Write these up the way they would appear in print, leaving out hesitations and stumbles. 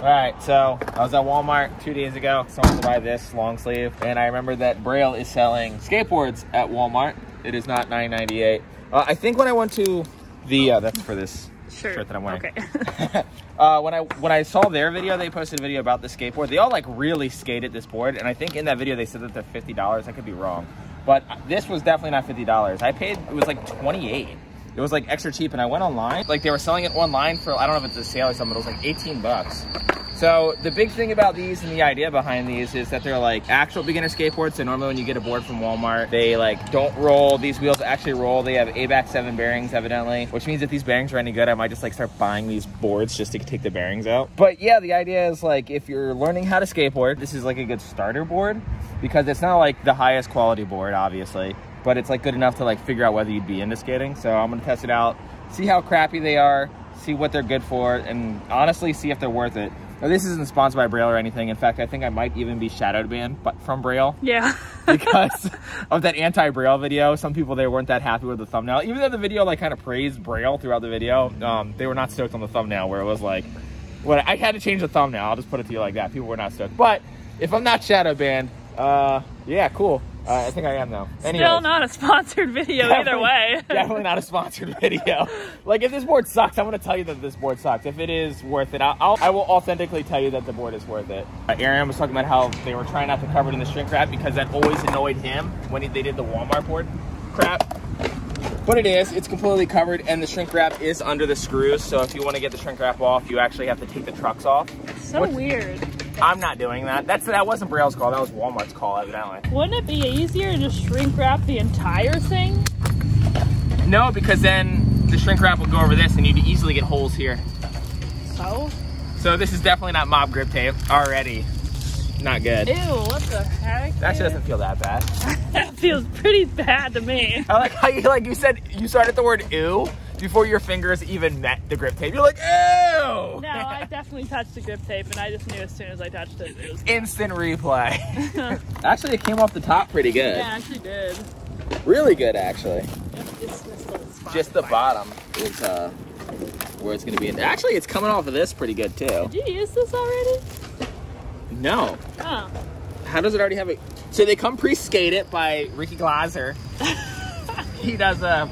All right, so I was at Walmart 2 days ago. Someone to buy this long sleeve, and I remember that Braille is selling skateboards at Walmart. It is not $9.98. I think when I went to the that's for this shirt that I'm wearing. Okay. When I saw their video, they posted a video about the skateboard. They all like really skated this board, and I think in that video they said that they're $50. I could be wrong, but this was definitely not $50. I paid, it was like $28. It was like extra cheap, and I went online. Like they were selling it online for, I don't know if it's a sale or something, but it was like 18 bucks. So the big thing about these and the idea behind these is that they're like actual beginner skateboards. So normally when you get a board from Walmart, they like don't roll. These wheels actually roll. They have ABAC 7 bearings evidently, which means if these bearings are any good, I might just like start buying these boards just to take the bearings out. But yeah, the idea is like if you're learning how to skateboard, this is like a good starter board because it's not like the highest quality board, obviously, but it's like good enough to like figure out whether you'd be into skating. So I'm gonna test it out, see how crappy they are, see what they're good for, and honestly see if they're worth it. Now, this isn't sponsored by Braille or anything. In fact, I think I might even be shadow banned from Braille. Yeah. Because of that anti-Braille video. Some people, they weren't that happy with the thumbnail. Even though the video like kind of praised Braille throughout the video, they were not stoked on the thumbnail where it was like, I had to change the thumbnail. I'll just put it to you like that. People were not stoked. But if I'm not shadow banned, yeah, cool. I think I am though. Anyways, still not a sponsored video either way. Definitely not a sponsored video. Like if this board sucks, I'm gonna tell you that this board sucks. If it is worth it, I will authentically tell you that the board is worth it. Aaron was talking about how they were trying not to cover it in the shrink wrap because that always annoyed him when they did the Walmart board crap. But it is, it's completely covered and the shrink wrap is under the screws. So if you want to get the shrink wrap off, you actually have to take the trucks off. So weird. I'm not doing that. That wasn't Braille's call, that was Walmart's call evidently. Wouldn't it be easier to just shrink wrap the entire thing? No, because then the shrink wrap will go over this and you'd easily get holes here. So this is definitely not mob grip tape already. Not good. Ew, what the heck? That actually doesn't feel that bad. That feels pretty bad to me. I like how you said, you started the word ew before your fingers even met the grip tape. You're like, ew! No, I definitely touched the grip tape and I just knew as soon as I touched it, it was instant replay. Actually, it came off the top pretty good. Yeah, it actually did. Really good, actually. Just the bottom is where it's gonna be. Actually, it's coming off of this pretty good too. Did you use this already? No. Oh. How does it already have it? So they come pre-skated by Ricky Glaser. He does a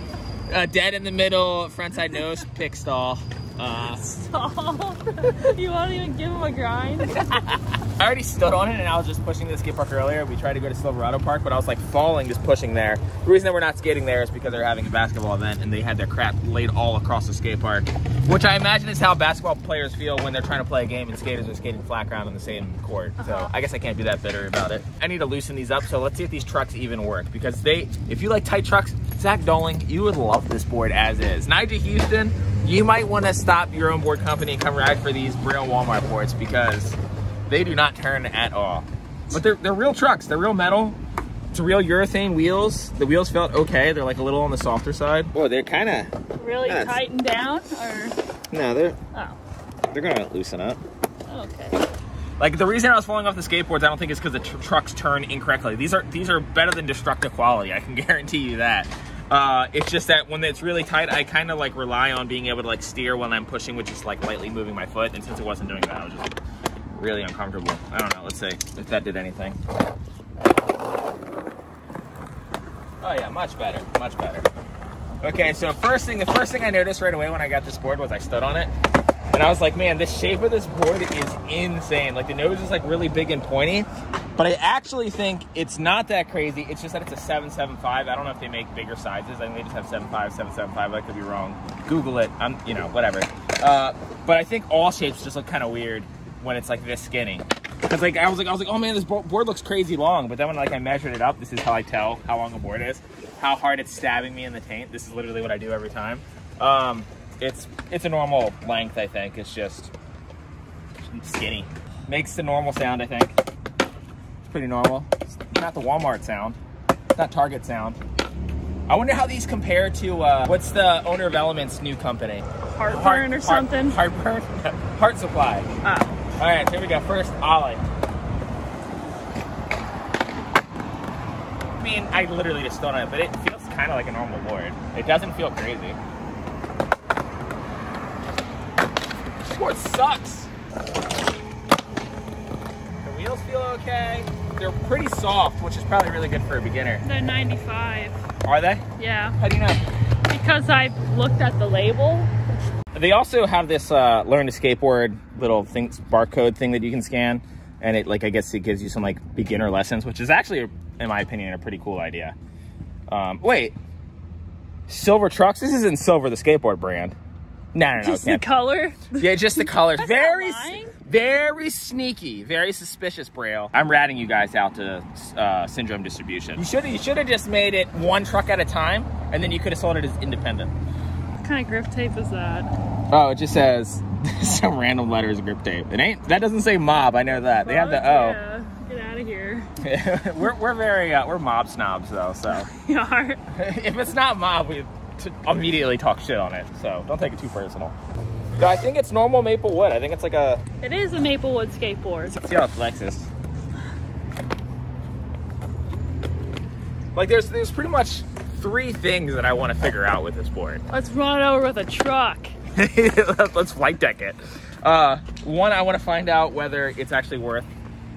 dead in the middle frontside nose pick stall. Stall? You won't even give him a grind? I already stood on it and I was just pushing to the skate park earlier. We tried to go to Silverado Park, but I was like falling just pushing there. The reason that we're not skating there is because they're having a basketball event and they had their crap laid all across the skate park, which I imagine is how basketball players feel when they're trying to play a game and skaters are skating flat ground on the same court. So I guess I can't be that bitter about it. I need to loosen these up, so let's see if these trucks even work, because if you like tight trucks, Zach Doling, you would love this board as is. Nigel Houston, you might want to stop your own board company and come ride for these Braille Walmart boards because they do not turn at all. But they're real trucks. They're real metal. It's real urethane wheels. The wheels felt okay. They're like a little on the softer side. Boy, they're kind of really tightened down, or no? They're gonna loosen up. Okay. Like the reason I was falling off the skateboards, I don't think is because the trucks turn incorrectly. These are better than destructive quality. I can guarantee you that. It's just that when it's really tight, I kind of like rely on being able to like steer when I'm pushing, which is like lightly moving my foot. And since it wasn't doing that, I was just really uncomfortable. I don't know. Let's see if that did anything. Oh yeah, much better, much better. Okay, so the first thing I noticed right away when I got this board was I stood on it. And I was like, man, the shape of this board is insane. Like the nose is like really big and pointy, but I actually think it's not that crazy. It's just that it's a 775. I don't know if they make bigger sizes. I think they just have 7.5, 7.75. I could be wrong. Google it. You know, whatever. But I think all shapes just look kind of weird when it's like this skinny. Because like I was like, oh man, this board looks crazy long. But then when like I measured it up, this is how I tell how long a board is, how hard it's stabbing me in the taint. This is literally what I do every time. It's a normal length, I think. It's just skinny. Makes the normal sound, I think. It's pretty normal. It's not the Walmart sound. It's not Target sound. I wonder how these compare to, what's the owner of Element's new company? Heartburn or something? Heartburn? Heart Supply. Oh. All right, here we go. First, ollie. I mean, I literally just stood on it, but it feels kind of like a normal board. It doesn't feel crazy. This board sucks. wheels feel okay. They're pretty soft, which is probably really good for a beginner. They're 95. Are they? Yeah. How do you know? Because I looked at the label. They also have this learn to skateboard little thing, barcode thing that you can scan. And it, like, I guess it gives you some, like, beginner lessons, which is actually, in my opinion, a pretty cool idea. Wait. Silver trucks? This isn't Silver, the skateboard brand. No. Just the color? Yeah, just the colors. That's Very sneaky, very suspicious, Braille. I'm ratting you guys out to Syndrome Distribution. You should have just made it one truck at a time, and then you could have sold it as independent. What kind of grip tape is that? Oh, it just says some random letters of grip tape. It ain't. That doesn't say mob. I know that. They have the O. Yeah. Get out of here. we're mob snobs though. So You are. if it's not mob, we immediately talk shit on it. So don't take it too personal. So I think it's normal maple wood. I think it's like a. It is a Maplewood skateboard. Let's see how it flexes. Like there's pretty much 3 things that I want to figure out with this board. Let's run it over with a truck. Let's flight deck it. One, I want to find out whether it's actually worth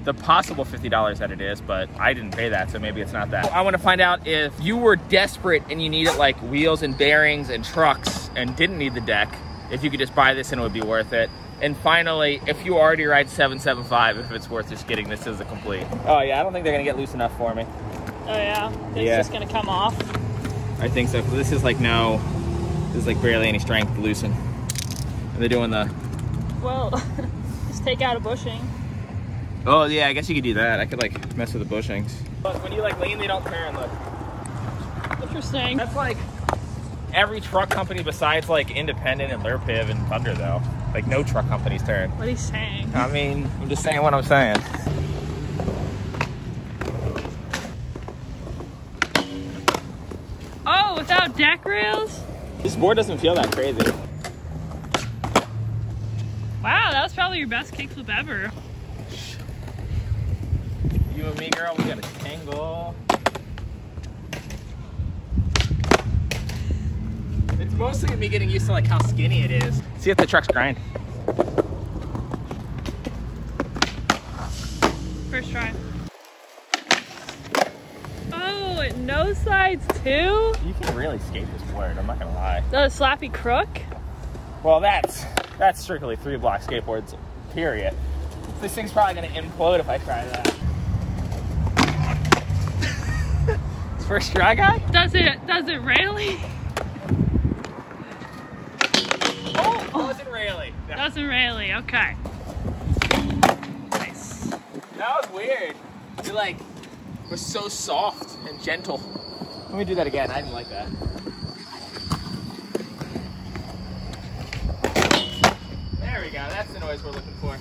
the possible $50 that it is, but I didn't pay that, so maybe it's not that. I want to find out if you were desperate and you needed like wheels and bearings and trucks and didn't need the deck, if you could just buy this and it would be worth it. And finally, if you already ride 775, if it's worth just getting this as a complete. Oh yeah, I don't think they're gonna get loose enough for me. Oh yeah? It's just gonna come off? I think so. This is like barely any strength to loosen. And they're doing the... Well, just take out a bushing. Oh yeah, I guess you could do that. I could like mess with the bushings. But when you like lean, they don't turn, look. Interesting. That's like every truck company besides like Independent and Lurpiv and Thunder though. Like no truck companies turn. What are you saying? I mean, I'm just saying what I'm saying. Oh, without deck rails? This board doesn't feel that crazy. Wow, that was probably your best kickflip ever. You and me, girl, we got a tangle. It's mostly me getting used to like how skinny it is. See if the trucks grind. First try. Oh, it nose sides too? You can really skate this board, I'm not gonna lie. The slappy crook? Well, that's strictly 3-block skateboards, period. This thing's probably gonna implode if I try that. First try, guy? Does it really? Oh, doesn't really. No. Doesn't really, okay. Nice. That was weird. You like was so soft and gentle. Let me do that again. I didn't like that. There we go. That's the noise we're looking for.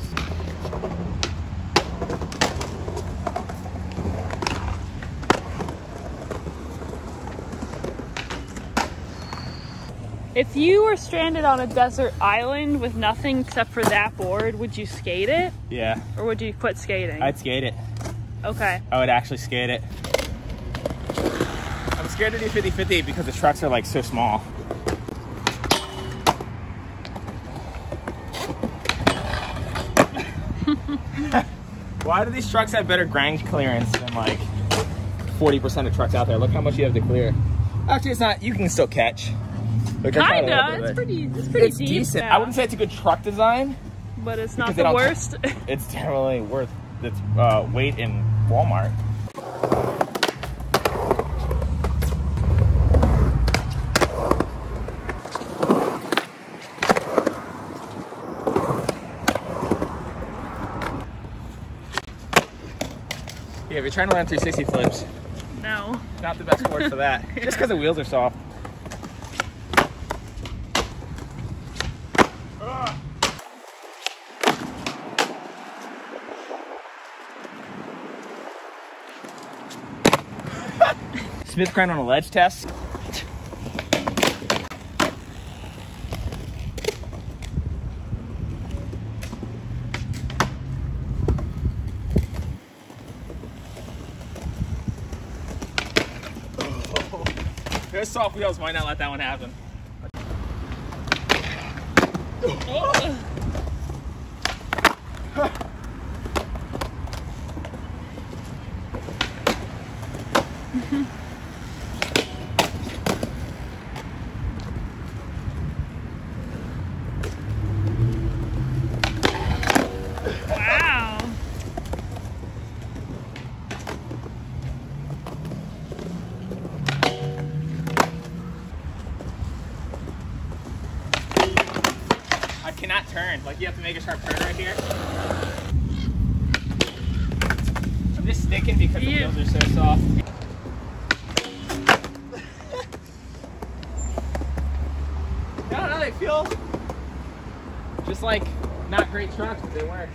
If you were stranded on a desert island with nothing except for that board, would you skate it? Yeah. Or would you quit skating? I'd skate it. Okay. I would actually skate it. I'm scared to do 50-50 because the trucks are like so small. Why do these trucks have better grind clearance than like 40% of trucks out there? Look how much you have to clear. Actually, it's not. You can still catch. Kinda. It's pretty deep decent. now. I wouldn't say it's a good truck design, but it's not the worst. It's definitely worth its weight in Walmart. Yeah, if you're trying to learn 360 flips, no, not the best board for that. Just because the wheels are soft. Smith grind on a ledge test. Those soft wheels might not let that one happen. Wow. I cannot turn. Like, you have to make a sharp turn right here. I'm just sticking because the wheels are so soft. I don't know, they feel just like not great trucks, but they work.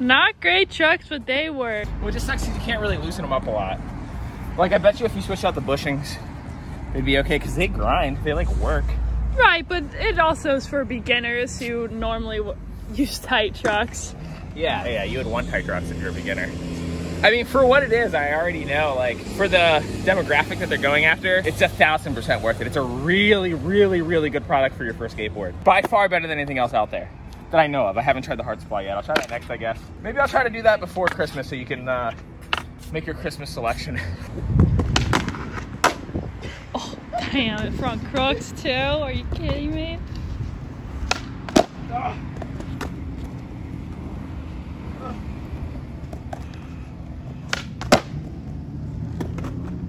Not great trucks, but they work. Well, it just sucks because you can't really loosen them up a lot. Like, I bet you if you switch out the bushings, it'd be okay because they grind. They like work. Right, but it also is for beginners who normally use tight trucks. Yeah, you would want tight trucks if you're a beginner. I mean, for what it is, I already know, like, for the demographic that they're going after, it's 1,000% worth it. It's a really, really, really good product for your first skateboard. By far better than anything else out there that I know of. I haven't tried the hard supply yet. I'll try that next, I guess. Maybe I'll try to do that before Christmas so you can make your Christmas selection. Oh, damn, it front crooks too? Are you kidding me? Oh.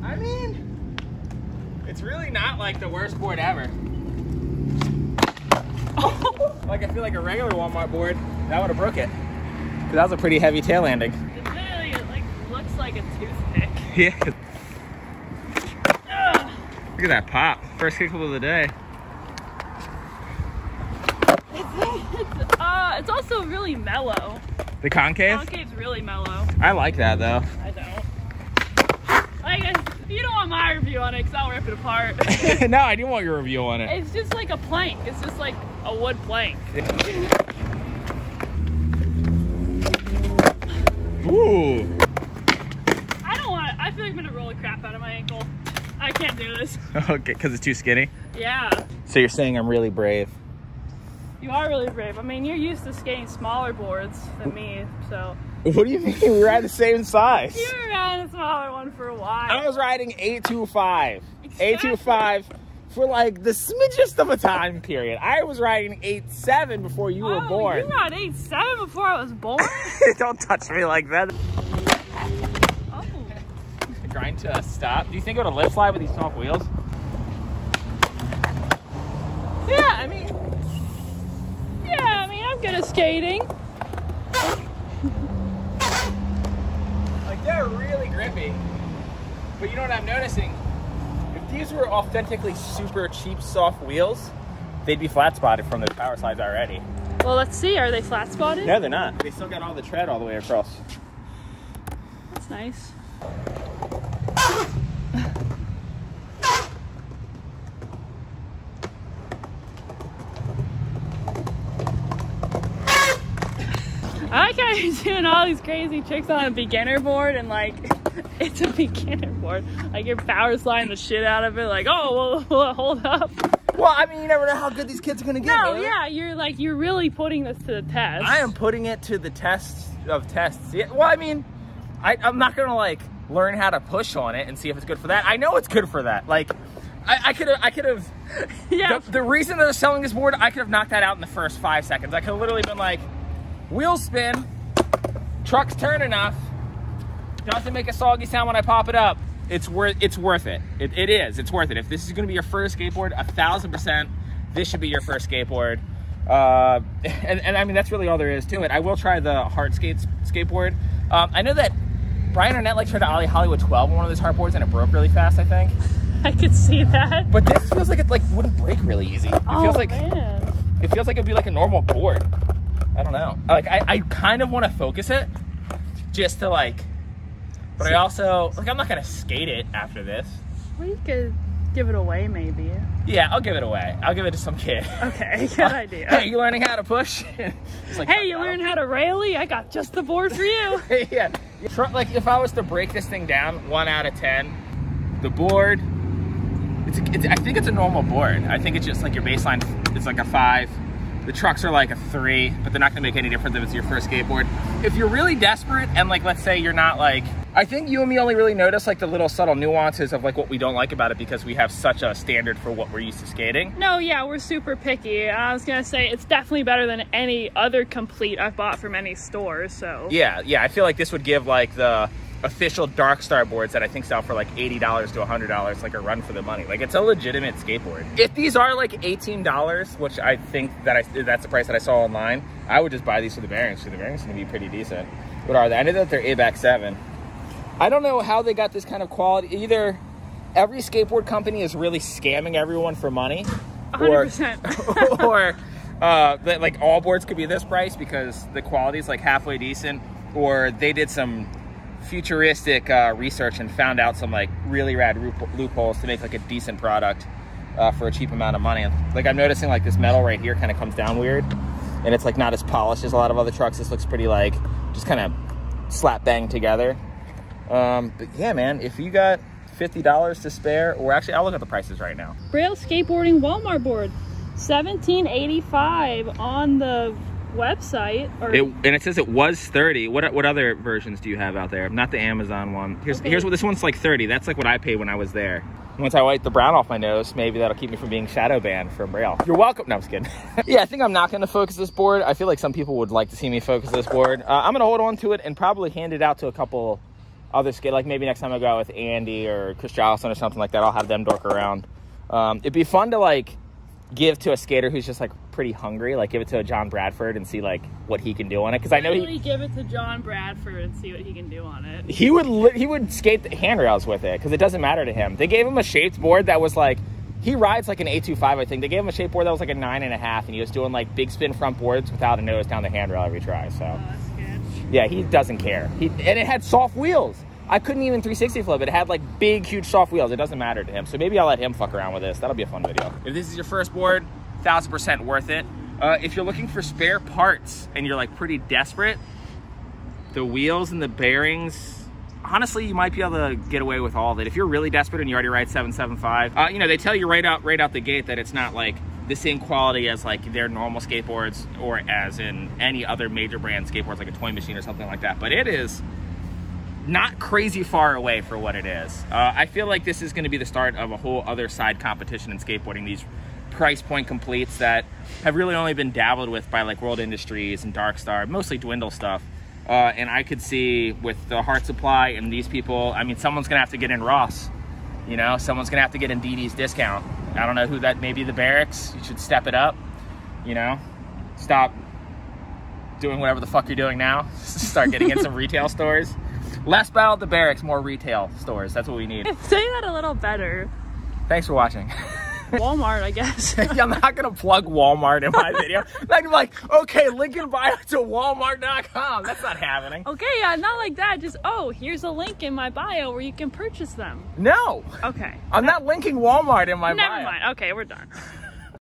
I mean, it's really not like the worst board ever. Like, I feel like a regular Walmart board, that would have broke it. Because that was a pretty heavy tail landing. It literally like looks like a toothpick. Yeah. Look at that pop. First kickflip of the day. It's also really mellow. The concave? The concave's really mellow. I like that though. I don't. Like, you don't want my review on it because I'll rip it apart. No, I didn't want your review on it. It's just like a plank. It's just like a wood plank. Ooh. I don't want it. I feel like I'm gonna roll the crap out of my ankle. I can't do this. Okay, because it's too skinny? Yeah. So you're saying I'm really brave? You are really brave. I mean, you're used to skating smaller boards than me, so. What do you mean? We were at the same size. You were riding a smaller one for a while. I was riding 825. Exactly. 825 for like the smidgest of a time period. I was riding 8.7 before you were born. You rode 8.7 before I was born? Don't touch me like that. Oh. Grind to a stop. Do you think it would lip slide with these soft wheels? Yeah, I mean, I'm good at skating. like, they're really grippy. But you know what I'm noticing? If these were authentically super cheap soft wheels, they'd be flat spotted from the power slides already. Well, let's see. Are they flat spotted? No, they're not. They still got all the tread all the way across. That's nice. I like how you're doing all these crazy tricks on a beginner board and like, it's a beginner board. Like you're power sliding the shit out of it like, oh, well, hold up. Well, I mean, you never know how good these kids are gonna get. No, man. yeah, you're really putting this to the test. I am putting it to the test of tests. Yeah, well, I mean, I'm not gonna like learn how to push on it and see if it's good for that. I know it's good for that. Like, I could have. Yeah. The reason they're selling this board, I could have knocked that out in the first 5 seconds. I could have literally been like, wheels spin, trucks turn enough, doesn't make a soggy sound when I pop it up. It's worth it. It is. It's worth it. If this is going to be your first skateboard, 1,000%, this should be your first skateboard. And I mean, that's really all there is to it. I will try the hard skateboard. I know that Brian Arnett like tried to Ollie Hollywood 12 on one of those hard boards and it broke really fast, I think. I could see that. But this feels like it like wouldn't break really easy. It feels like man. It feels like it'd be like a normal board. I don't know. Like I kind of want to focus it just to like. But I also, like, I'm not going to skate it after this. Well, you could give it away, maybe. Yeah, I'll give it away. I'll give it to some kid. Okay, good idea. Hey, you learning how to push? Like, hey, you learn how to rally? I got just the board for you. Yeah. Like, if I was to break this thing down, 1 out of 10, the board, I think it's a normal board. I think it's just like your baseline, it's like a 5. The trucks are like a 3, but they're not gonna make any difference if it's your first skateboard. If you're really desperate and like, let's say you're not like, I think you and me only really notice like the little subtle nuances of like what we don't like about it because we have such a standard for what we're used to skating. No, yeah, we're super picky. I was gonna say it's definitely better than any other complete I've bought from any store, so. Yeah, I feel like this would give like the official Dark Star boards that I think sell for like $80 to $100 like a run for the money. Like it's a legitimate skateboard. If these are like $18, which I think that that's the price that I saw online, I would just buy these for the bearings. So the bearings are gonna be pretty decent. What are they? I know that they're ABAC 7. I don't know how they got this kind of quality. Either every skateboard company is really scamming everyone for money, 100%. or like all boards could be this price because the quality is like halfway decent, or they did some futuristic research and found out some like really rad loopholes to make like a decent product for a cheap amount of money. Like I'm noticing like this metal right here kind of comes down weird, and it's like not as polished as a lot of other trucks. This looks pretty like just kind of slap bang together. But yeah, man, if you got $50 to spare, or actually I'll look at the prices right now. Braille skateboarding Walmart board, $17.85 on the website. And it says it was 30. What other versions do you have out there? Not the Amazon one. Here's what this one's like 30. That's like what I paid when I was there. Once I wipe the brown off my nose, maybe that'll keep me from being shadow banned from Braille. You're welcome. No, I'm just kidding. Yeah, I think I'm not going to focus this board. I feel like some people would like to see me focus this board. I'm going to hold on to it and probably hand it out to a couple other skate, like maybe next time I go out with Andy or Chris Jolson or something like that, I'll have them dork around. It'd be fun to like give to a skater who's just like pretty hungry, like give it to a John Bradford and see like what he can do on it. Because I know he give it to John Bradford and see what he can do on it. He would skate the handrails with it because it doesn't matter to him. They gave him a shaped board that was like, he rides like an 825, I think. They gave him a shaped board that was like a 9.5, and he was doing like big spin front boards without a nose down the handrail every try. So that's good. Yeah, he doesn't care. And it had soft wheels. I couldn't even 360 flip it. It had like big, huge soft wheels. It doesn't matter to him. So maybe I'll let him fuck around with this. That'll be a fun video. If this is your first board, 1000% worth it. If you're looking for spare parts and you're like pretty desperate, the wheels and the bearings, honestly, you might be able to get away with all of it. If you're really desperate and you already ride 775, you know, they tell you right out the gate that it's not like the same quality as like their normal skateboards or as in any other major brand skateboards like a Toy Machine or something like that. But it is not crazy far away for what it is. I feel like this is going to be the start of a whole other side competition in skateboarding. These price point completes that have really only been dabbled with by like World Industries and Dark Star, mostly dwindle stuff. And I could see with the Heart Supply and these people, I mean, someone's going to have to get in Ross. You know, someone's going to have to get in DD's discount. I don't know who that may be. The Barracks. You should step it up. You know, stop doing whatever the fuck you're doing now. Start getting in some retail stores. Less Battle at the Barracks, more retail stores. That's what we need. Say that a little better. Thanks for watching. Walmart, I guess. I'm not going to plug Walmart in my video. I'm like, okay, link in bio to walmart.com. That's not happening. Okay, yeah, not like that. Just, oh, here's a link in my bio where you can purchase them. No. Okay. I'm not linking Walmart in my bio. Never mind. Okay, we're done.